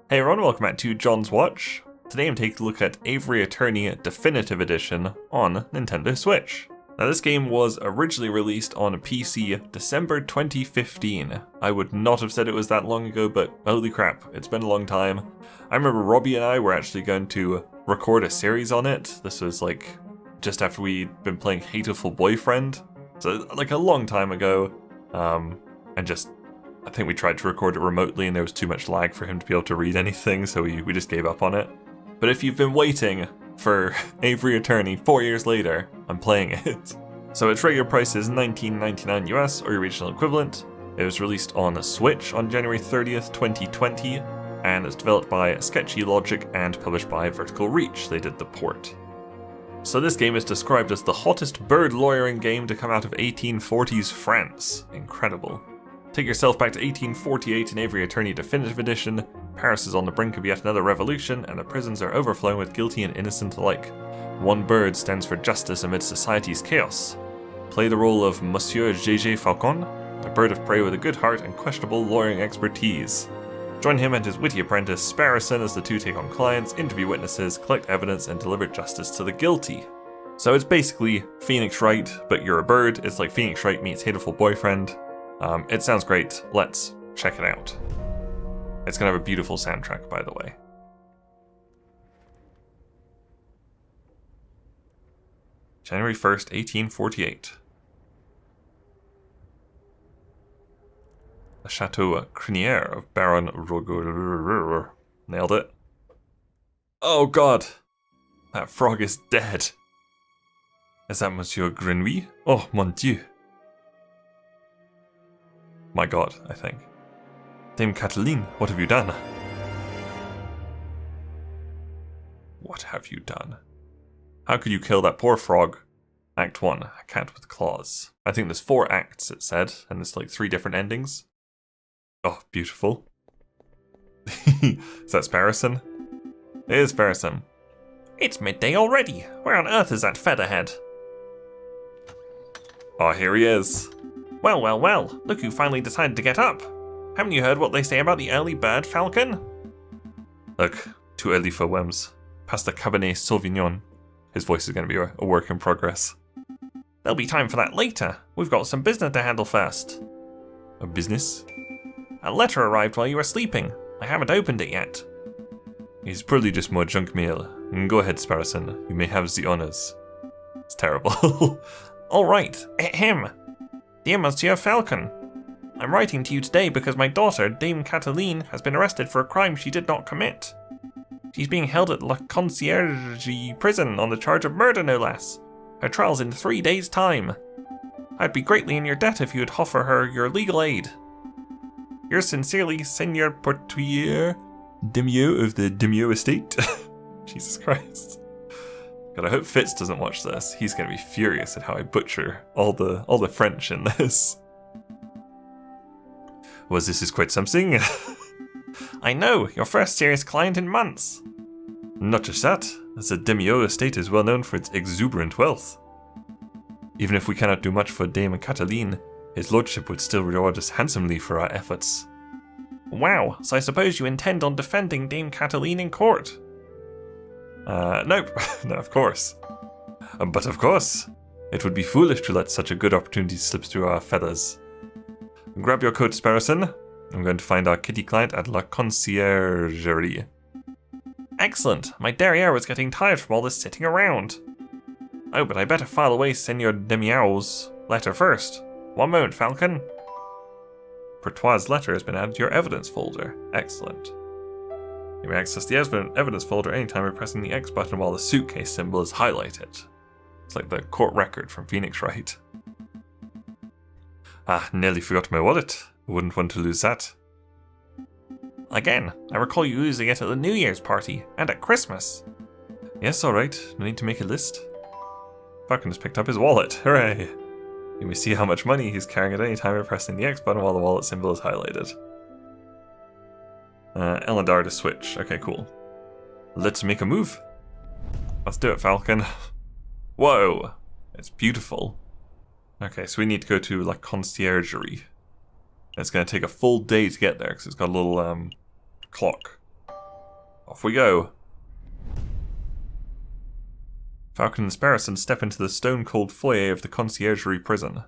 Hey everyone, welcome back to John's Watch. Today I'm taking a look at Aviary Attorney Definitive Edition on Nintendo Switch. Now this game was originally released on PC December 2015. I would not have said it was that long ago, but holy crap, it's been a long time. I remember Robbie and I were actually going to record a series on it. This was like just after we'd been playing Hateful Boyfriend, so like a long time ago. I think we tried to record it remotely and there was too much lag for him to be able to read anything, so we just gave up on it. But if you've been waiting for Aviary Attorney 4 years later, I'm playing it. So its regular price is $19.99 US, or your regional equivalent. It was released on Switch on January 30th, 2020, and it's developed by Sketchy Logic and published by Vertical Reach. They did the port. So this game is described as the hottest bird lawyering game to come out of 1840s France. Incredible. Take yourself back to 1848 in Aviary Attorney Definitive Edition. Paris is on the brink of yet another revolution, and the prisons are overflowing with guilty and innocent alike. One bird stands for justice amid society's chaos. Play the role of Monsieur Jayjay Falcon, a bird of prey with a good heart and questionable lawyering expertise. Join him and his witty apprentice Sparrowson as the two take on clients, interview witnesses, collect evidence, and deliver justice to the guilty. So it's basically Phoenix Wright, but you're a bird. It's like Phoenix Wright meets Hateful Boyfriend. It sounds great. Let's check it out. It's gonna have a beautiful soundtrack, by the way. January 1st, 1848. The Chateau Crinière of Baron Roger. Nailed it. Oh god! That frog is dead. Is that Monsieur Grenouille? Oh mon dieu. My god, I think. Dame Cataline, what have you done? What have you done? How could you kill that poor frog? Act 1, a cat with claws. I think there's 4 acts, it said, and there's like 3 different endings. Oh, beautiful. Is that Sparrowson? It is Sparrowson. It's midday already. Where on earth is that featherhead? Oh, here he is. Well, well, well, look who finally decided to get up. Haven't you heard what they say about the early bird, Falcon? Look, too early for worms. Pass the Cabernet Sauvignon. His voice is going to be a work in progress. There'll be time for that later. We've got some business to handle first. A business? A letter arrived while you were sleeping. I haven't opened it yet. It's probably just more junk mail. Go ahead, Sparrowson. You may have the honors. It's terrible. All right, him. Dear Monsieur Falcon, I'm writing to you today because my daughter, Dame Cataline, has been arrested for a crime she did not commit. She's being held at La Conciergerie prison on the charge of murder, no less. Her trial's in 3 days' time. I'd be greatly in your debt if you'd offer her your legal aid. Yours sincerely, Seigneur Portier Demio of the Demio estate. Jesus Christ. God, I hope Fitz doesn't watch this. He's going to be furious at how I butcher all the French in this. Well, this is quite something. I know, your first serious client in months. Not just that, the Demio estate is well known for its exuberant wealth. Even if we cannot do much for Dame Cataline, his lordship would still reward us handsomely for our efforts. Wow, so I suppose you intend on defending Dame Cataline in court? Nope. No, of course. But of course, it would be foolish to let such a good opportunity slip through our feathers. Grab your coat, Sparrowson. I'm going to find our kitty client at La Conciergerie. Excellent. My derriere was getting tired from all this sitting around. Oh, but I better file away Seigneur Demiau's letter first. One moment, Falcon. Pertois' letter has been added to your evidence folder. Excellent. You may access the evidence folder anytime by pressing the X button while the suitcase symbol is highlighted. It's like the court record from Phoenix Wright. Ah, nearly forgot my wallet. I wouldn't want to lose that. Again, I recall you using it at the New Year's party, and at Christmas. Yes, alright. No need to make a list. Falcon has picked up his wallet. Hooray! You may see how much money he's carrying at any time by pressing the X button while the wallet symbol is highlighted. Elendar to switch. Okay, cool. Let's make a move. Let's do it, Falcon. Whoa! It's beautiful. Okay, so we need to go to La Conciergerie. It's going to take a full day to get there because it's got a little clock Off we go. Falcon and Sparrowson step into the stone-cold foyer of the conciergerie prison.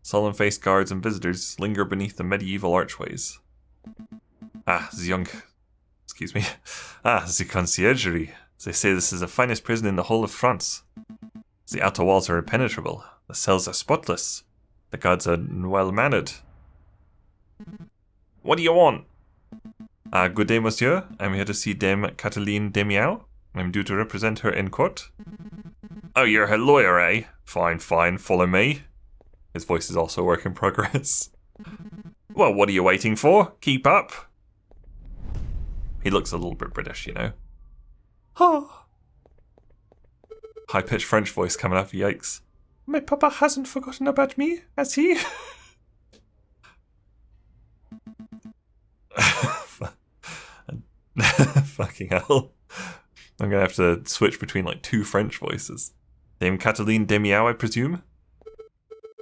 Solemn-faced guards and visitors linger beneath the medieval archways. Excuse me. The conciergerie. They say this is the finest prison in the whole of France. The outer walls are impenetrable. The cells are spotless. The guards are well-mannered. What do you want? Good day, monsieur. I'm here to see Dame Cataline Demiao. I'm due to represent her in court. Oh, you're her lawyer, eh? Fine, follow me. His voice is also a work in progress. Well, what are you waiting for? Keep up. He looks a little bit British, you know. Oh. High-pitched French voice coming up, yikes. My papa hasn't forgotten about me, has he? Fucking hell. I'm gonna have to switch between like two French voices. Dame Cataline Demiao, I presume?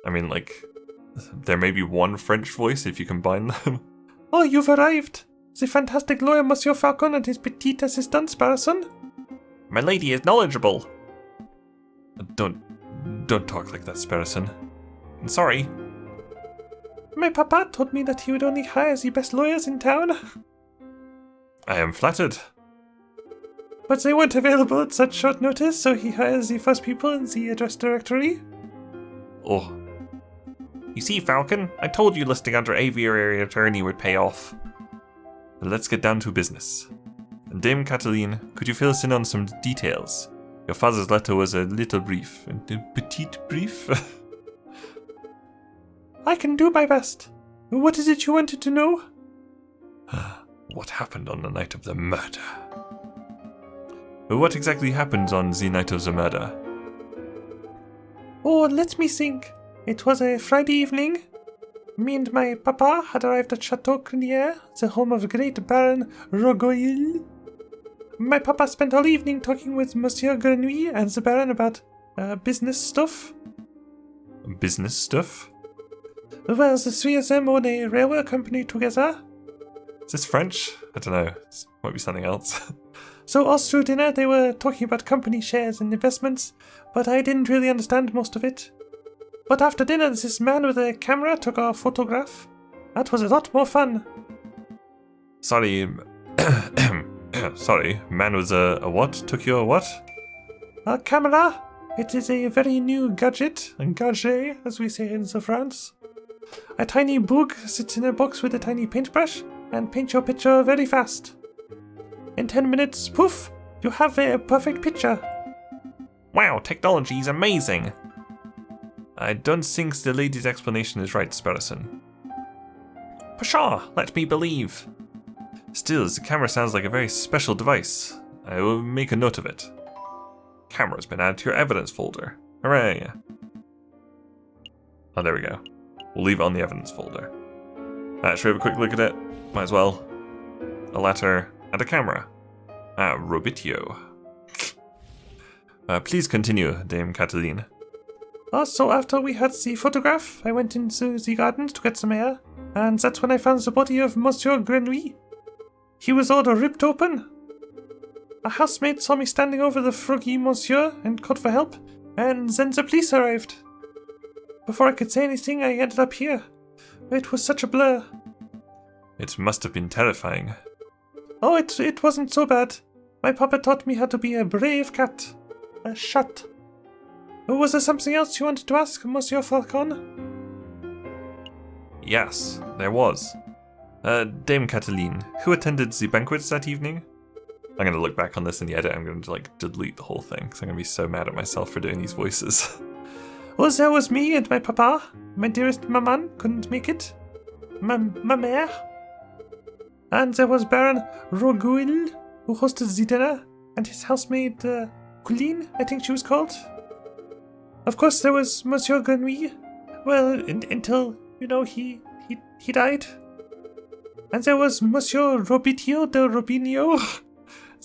I mean, like, there may be one French voice if you combine them. Oh, you've arrived! The fantastic lawyer Monsieur Falcon and his petite assistant, Sparrowson. My lady is knowledgeable. Don't talk like that, Sparrowson. I'm sorry. My papa told me that he would only hire the best lawyers in town. I am flattered. But they weren't available at such short notice, so he hires the first people in the address directory. Oh. You see, Falcon, I told you listing under Aviary Attorney would pay off. But let's get down to business. And Dame Cataline, could you fill us in on some details? Your father's letter was a little brief. A petite brief? I can do my best. What is it you wanted to know? What happened on the night of the murder? What exactly happened on the night of the murder? Oh, let me think. It was a Friday evening. Me and my papa had arrived at Chateau Crinière, the home of great Baron Rogoil. My papa spent all evening talking with Monsieur Grenouille and the Baron about business stuff. Business stuff? Well, the three of them own a railway company together. Is this French? I don't know. This might be something else. So all through dinner they were talking about company shares and investments, but I didn't really understand most of it. But after dinner this man with a camera took our photograph. That was a lot more fun. Sorry, sorry, man with a what? Took your what? A camera. It is a very new gadget, as we say in the France. A tiny boog sits in a box with a tiny paintbrush and paints your picture very fast. In 10 minutes, poof, you have a perfect picture. Wow, technology is amazing. I don't think the lady's explanation is right, Sparrowson. Pshaw, let me believe. Still, the camera sounds like a very special device. I will make a note of it. Camera's been added to your evidence folder. Hooray. Oh, there we go. We'll leave it on the evidence folder. Should we have a quick look at it? Might as well. A letter and a camera. Robitio. Please continue, Dame Cataline. So after we had the photograph, I went into the gardens to get some air, and that's when I found the body of Monsieur Grenouille. He was all ripped open. A housemaid saw me standing over the froggy monsieur and called for help, and then the police arrived. Before I could say anything, I ended up here. It was such a blur. It must have been terrifying. Oh, it wasn't so bad. My papa taught me how to be a brave cat. A shut. Was there something else you wanted to ask, Monsieur Falcon? Yes, there was. Dame Cataline, who attended the banquets that evening? I'm going to look back on this in the edit. I'm going to delete the whole thing because I'm going to be so mad at myself for doing these voices. Well, there was me and my papa. My dearest maman couldn't make it. Ma mère. And there was Baron Roguil, who hosted the dinner, and his housemaid, Colleen, I think she was called. Of course, there was Monsieur Grenouille. Well, until, you know, he died. And there was Monsieur Robitio de Robinio,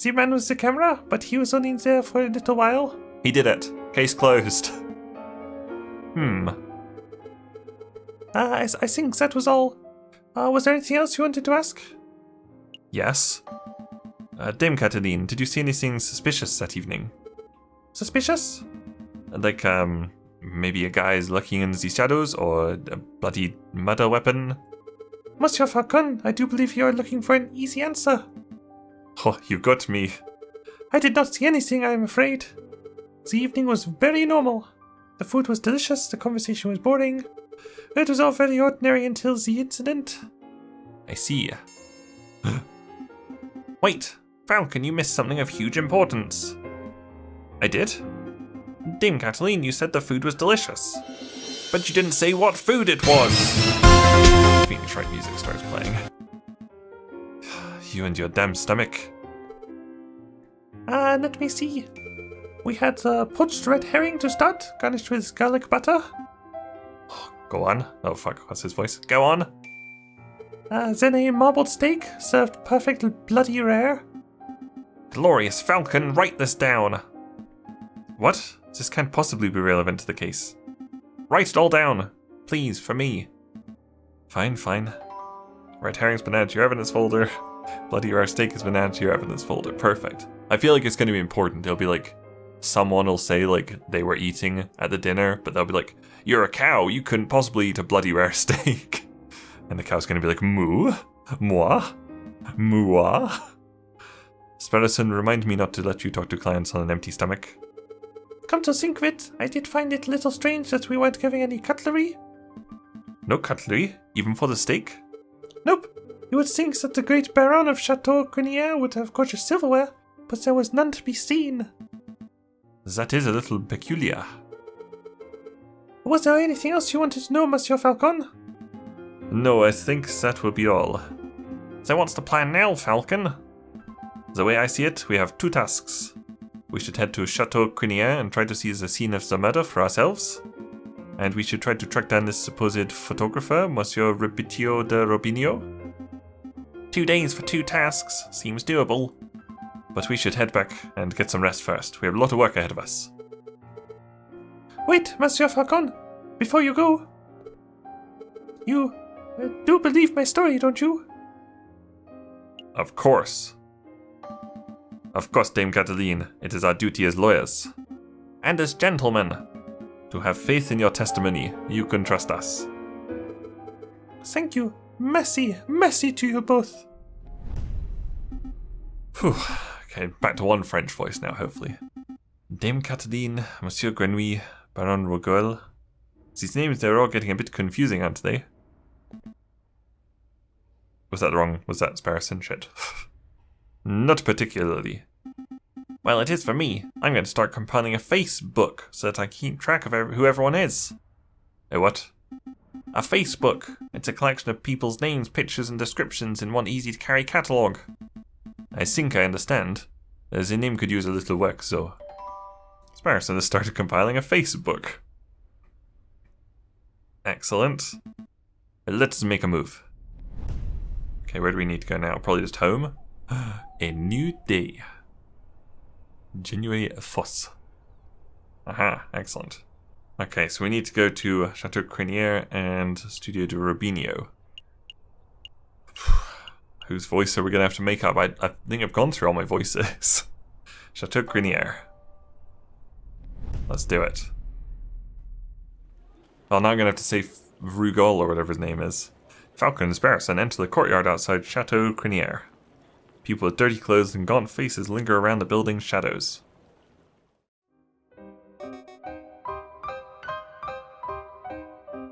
the man with the camera, but he was only there for a little while. He did it. Case closed. I think that was all. Was there anything else you wanted to ask? Yes. Dame Cataline, did you see anything suspicious that evening? Suspicious? Like, maybe a guy's lurking in the shadows, or a bloody murder weapon? Monsieur Falcon, I do believe you are looking for an easy answer. Oh, you got me. I did not see anything, I am afraid. The evening was very normal. The food was delicious, the conversation was boring. It was all very ordinary until the incident. I see. Wait, Falcon, you missed something of huge importance. I did? Dame Cataline, you said the food was delicious. But you didn't say what food it was! Phoenix Wright music starts playing. You and your damn stomach. Let me see. We had poached red herring to start, garnished with garlic butter. Go on. Oh fuck, what's his voice? Go on. Then a marbled steak, served perfectly bloody rare. Glorious Falcon, write this down. What? This can't possibly be relevant to the case. Write it all down. Please, for me. Fine, fine. Red herring's been added to your evidence folder. Bloody rare steak has been added to your evidence folder. Perfect. I feel like it's going to be important. It'll be like, someone will say like they were eating at the dinner, but they'll be like, you're a cow, you couldn't possibly eat a bloody rare steak. And the cow's going to be like, moo? Moi? Moi? Sparrowson, remind me not to let you talk to clients on an empty stomach. Come to think of it, I did find it a little strange that we weren't giving any cutlery. No cutlery? Even for the steak? Nope. You would think that the great Baron of Chateau Crinier would have gorgeous silverware, but there was none to be seen. That is a little peculiar. Was there anything else you wanted to know, Monsieur Falcon? No, I think that will be all. So what's the plan now, Falcon? The way I see it, we have two tasks. We should head to Chateau Crinier and try to see the scene of the murder for ourselves. And we should try to track down this supposed photographer, Monsieur Repetio de Robinho. 2 days for 2 tasks. Seems doable. But we should head back and get some rest first. We have a lot of work ahead of us. Wait, Monsieur Falcon. Before you go. You do believe my story, don't you? Of course. Of course, Dame Cataline. It is our duty as lawyers. And as gentlemen. To have faith in your testimony. You can trust us. Thank you. Merci to you both. Phew. Okay, back to one French voice now, hopefully. Dame Cataline, Monsieur Grenouille, Baron Roguel. These names, they're all getting a bit confusing, aren't they? Was that wrong? Was that Sparrowson? Shit. Not particularly. Well, it is for me. I'm going to start compiling a Facebook so that I keep track of who everyone is. A what? A Facebook. It's a collection of people's names, pictures, and descriptions in one easy-to-carry catalogue. I think I understand. The name could use a little work, so... Sparrowson has started compiling a Facebook. Excellent. Let's make a move. Okay, where do we need to go now? Probably just home. A new day. January 4th. Aha, excellent. Okay, so we need to go to Chateau Crinier and Studio de Robinho. Whose voice are we going to have to make up? I think I've gone through all my voices. Chateau Crinier. Let's do it. Well, now I'm going to have to say Rugol or whatever his name is. Falcon and Sparrowson enter the courtyard outside Chateau Crinier. People with dirty clothes and gaunt faces linger around the building's shadows.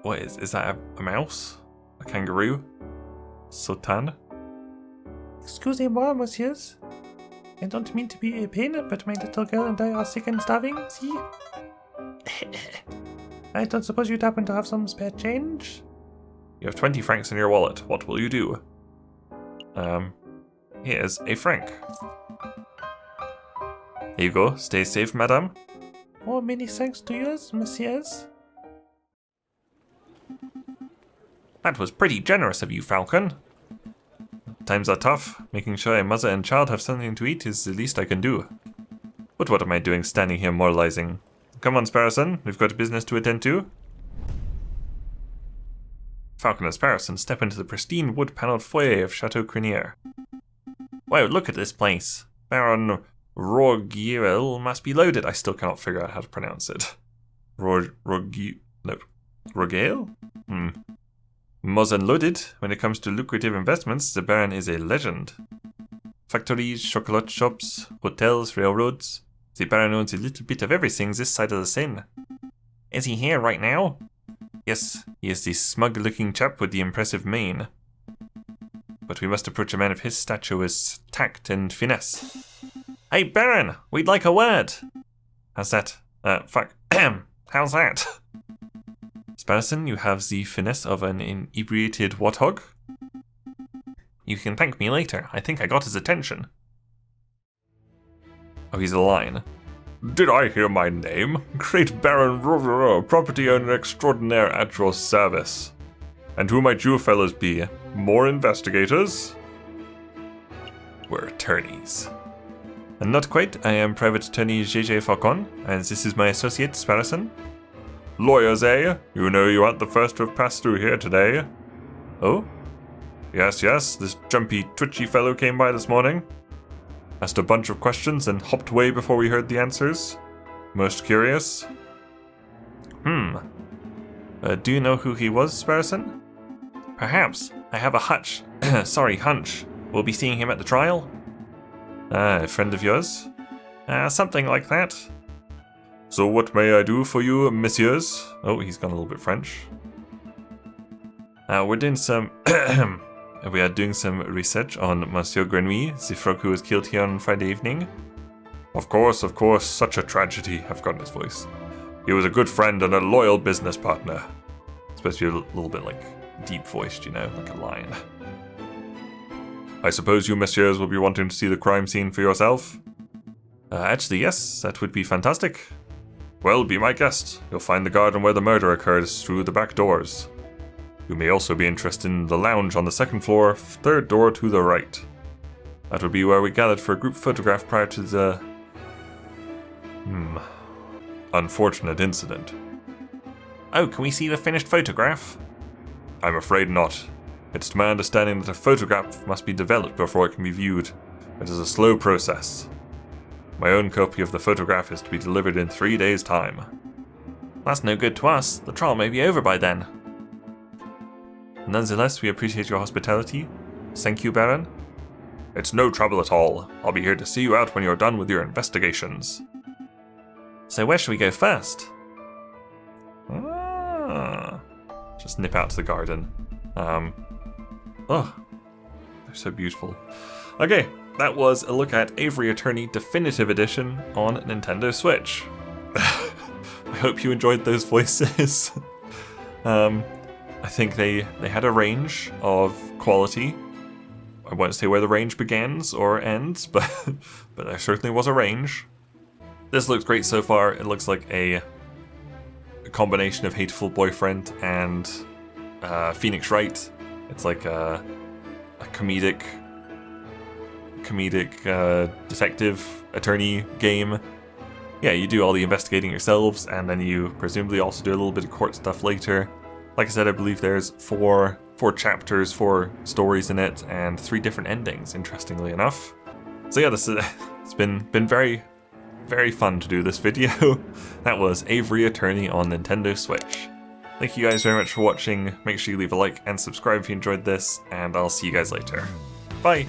What is that a mouse? A kangaroo? Sultan? Excusez-moi, messieurs. I don't mean to be a pain, but my little girl and I are sick and starving, see? I don't suppose you'd happen to have some spare change? You have 20 francs in your wallet. What will you do? Here's a franc. Here you go. Stay safe, madame. Oh, many thanks to you, messieurs. That was pretty generous of you, Falcon. Times are tough. Making sure a mother and child have something to eat is the least I can do. But what am I doing standing here moralizing? Come on, Sparrowson. We've got business to attend to. Falcon and Sparrowson step into the pristine wood-paneled foyer of Chateau Crinier. Wow, look at this place. Baron Rogiel must be loaded. I still cannot figure out how to pronounce it. Rogale? More than loaded. When it comes to lucrative investments, the Baron is a legend. Factories, chocolate shops, hotels, railroads. The Baron owns a little bit of everything this side of the Seine. Is he here right now? Yes, he is the smug-looking chap with the impressive mane. But we must approach a man of his stature with tact and finesse. Hey, Baron! We'd like a word! How's that? Fuck. How's that? Sparrowson, you have the finesse of an inebriated warthog. You can thank me later. I think I got his attention. Oh, he's a line. Did I hear my name? Great Baron property owner extraordinaire at your service. And who might you fellas be? More investigators? We're attorneys. And not quite, I am Private Attorney Jayjay Falcon, and this is my associate, Sparrowson. Lawyers, eh? You know you aren't the first to have passed through here today. Oh? Yes, this jumpy, twitchy fellow came by this morning. Asked a bunch of questions and hopped away before we heard the answers. Most curious. Do you know who he was, Sparrowson? Perhaps. I have a hunch. Hunch. We'll be seeing him at the trial? A friend of yours? Something like that. So what may I do for you, messieurs? Oh, he's gone a little bit French. We're doing some... We are doing some research on Monsieur Grenouille, the frog who was killed here on Friday evening. Of course, such a tragedy. I've forgotten his voice. He was a good friend and a loyal business partner. It's supposed to be a little bit like deep-voiced, you know, like a lion. I suppose you messieurs will be wanting to see the crime scene for yourself? Actually, yes, that would be fantastic. Well, be my guest. You'll find the garden where the murder occurred through the back doors. You may also be interested in the lounge on the second floor, third door to the right. That would be where we gathered for a group photograph prior to the... unfortunate incident. Oh, can we see the finished photograph? I'm afraid not. It's to my understanding that a photograph must be developed before it can be viewed. It is a slow process. My own copy of the photograph is to be delivered in 3 days' time. That's no good to us. The trial may be over by then. Nonetheless, we appreciate your hospitality. Thank you, Baron. It's no trouble at all. I'll be here to see you out when you're done with your investigations. So where should we go first? Just nip out to the garden. Oh, they're so beautiful. Okay, that was a look at Aviary Attorney Definitive Edition on Nintendo Switch. I hope you enjoyed those voices. I think they had a range of quality. I won't say where the range begins or ends, but there certainly was a range. This looks great so far. It looks like a combination of Hateful Boyfriend and Phoenix Wright. It's like a comedic detective attorney game. Yeah, you do all the investigating yourselves, and then you presumably also do a little bit of court stuff later. Like I said, I believe there's four chapters, 4 stories in it, and 3 different endings, interestingly enough. So yeah, it's been very, very fun to do this video. That was Aviary Attorney on Nintendo Switch. Thank you guys very much for watching. Make sure you leave a like and subscribe if you enjoyed this, and I'll see you guys later. Bye!